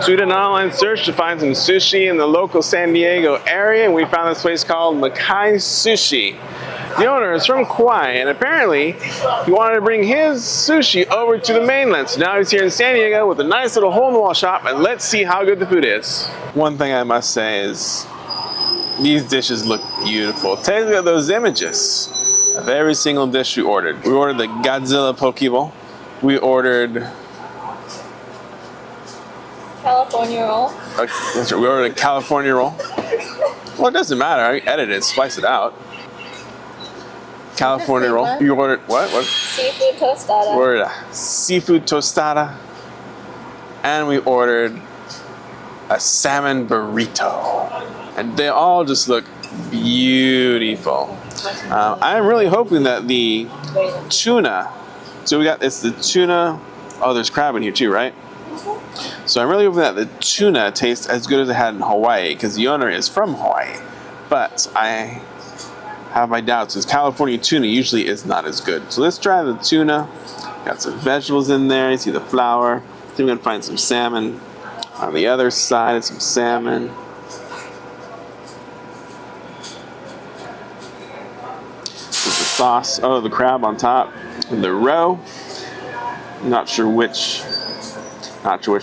So we did an online search to find some sushi in the local San Diego area, and we found this place called Makai Sushi. The owner is from Kauai, and apparently he wanted to bring his sushi over to the mainland. So now he's here in San Diego with a nice little hole-in-the-wall shop, and let's see how good the food is. One thing I must say is these dishes look beautiful. Take a look at those images of every single dish we ordered. We ordered the Godzilla poke bowl. We ordered California roll. That's right, we ordered a California roll. Well, it doesn't matter. I edit it, splice it out. California roll. You ordered what? Seafood tostada. We ordered a seafood tostada. And we ordered a salmon burrito. And they all just look beautiful. I'm really hoping that the tuna, so we got, it's the tuna, oh, there's crab in here too, right? So I'm really hoping that the tuna tastes as good as it had in Hawaii, because the owner is from Hawaii. But I have my doubts, because California tuna usually is not as good. So let's try the tuna. Got some vegetables in there. You see the flour. I think we're going to find some salmon on the other side. Some salmon. With the sauce. Oh, the crab on top. And the roe. Not sure which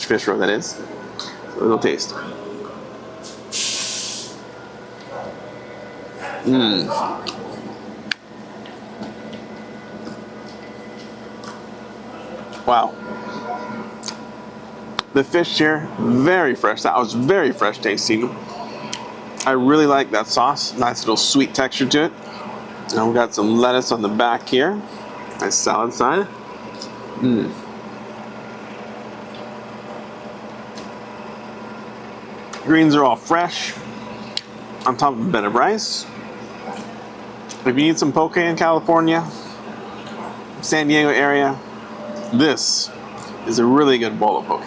fish roe that is. So it'll taste. Wow. The fish here, very fresh. That was very fresh tasting. I really like that sauce. Nice little sweet texture to it. And we've got some lettuce on the back here. Nice salad side. Greens are all fresh. On top of a bed of rice. If you need some poke in California, San Diego area, this is a really good bowl of poke.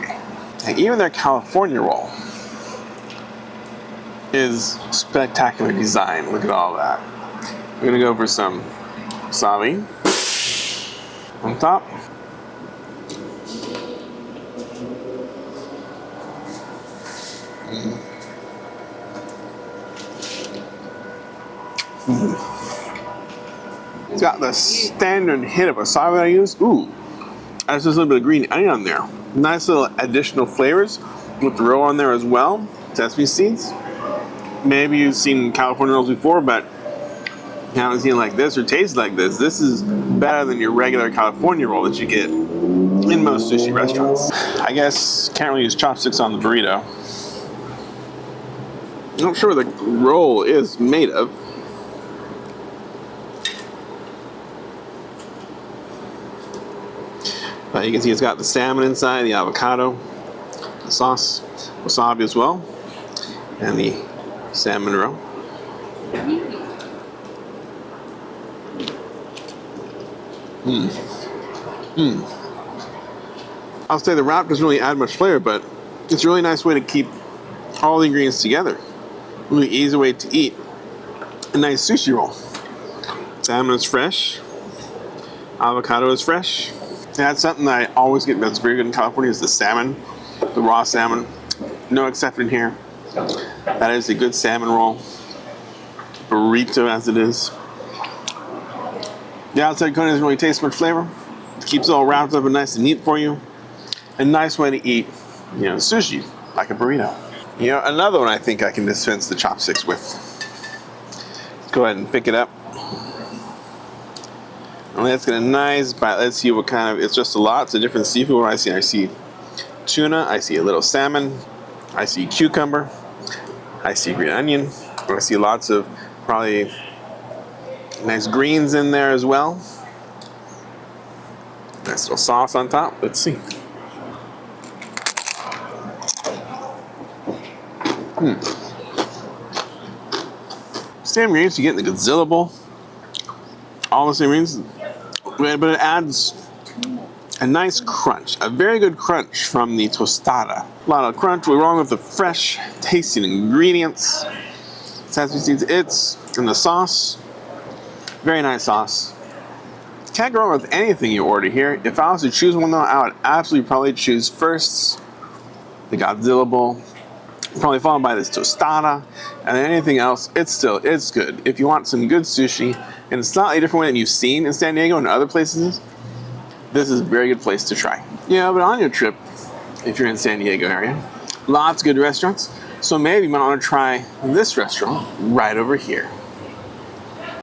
And even their California roll is spectacular design. Look at all that. We're gonna go for some wasabi on top. It's got the standard hit of wasabi that I use. Ooh, there's just a little bit of green onion on there. Nice little additional flavors with the roe on there as well. Sesame seeds. Maybe you've seen California rolls before, but you haven't seen it like this or tasted like this. This is better than your regular California roll that you get in most sushi restaurants. I guess can't really use chopsticks on the burrito. I'm not sure what the roll is made of. But you can see it's got the salmon inside, the avocado, the sauce, wasabi as well, and the salmon roe. I'll say the wrap doesn't really add much flavor, but it's a really nice way to keep all the ingredients together. Really easy way to eat a nice sushi roll. Salmon is fresh. Avocado is fresh. That's something that I always get that's very good in California is the salmon, the raw salmon. No exception here. That is a good salmon roll. Burrito as it is. The outside coating doesn't really taste much flavor. It keeps it all wrapped up and nice and neat for you. A nice way to eat, sushi, like a burrito. Another one I think I can dispense the chopsticks with. Let's go ahead and pick it up. And let's get a nice bite. Let's see what kind of, it's just a lot. It's a different seafood. What I see tuna, I see a little salmon, I see cucumber, I see green onion, I see lots of probably nice greens in there as well. Nice little sauce on top. Let's see. Same ingredients you get in the Godzilla bowl. All the same ingredients, but it adds a nice crunch, a very good crunch from the tostada. A lot of crunch. We're wrong with the fresh tasting ingredients. Sesame seeds, and the sauce. Very nice sauce. Can't go wrong with anything you order here. If I was to choose one though, I would absolutely probably choose first the Godzilla bowl, probably followed by this tostada, and then anything else. It's good. If you want some good sushi in a slightly different way than you've seen in San Diego and other places, this is a very good place to try. Yeah, but on your trip, if you're in San Diego area, lots of good restaurants. So maybe you might want to try this restaurant right over here.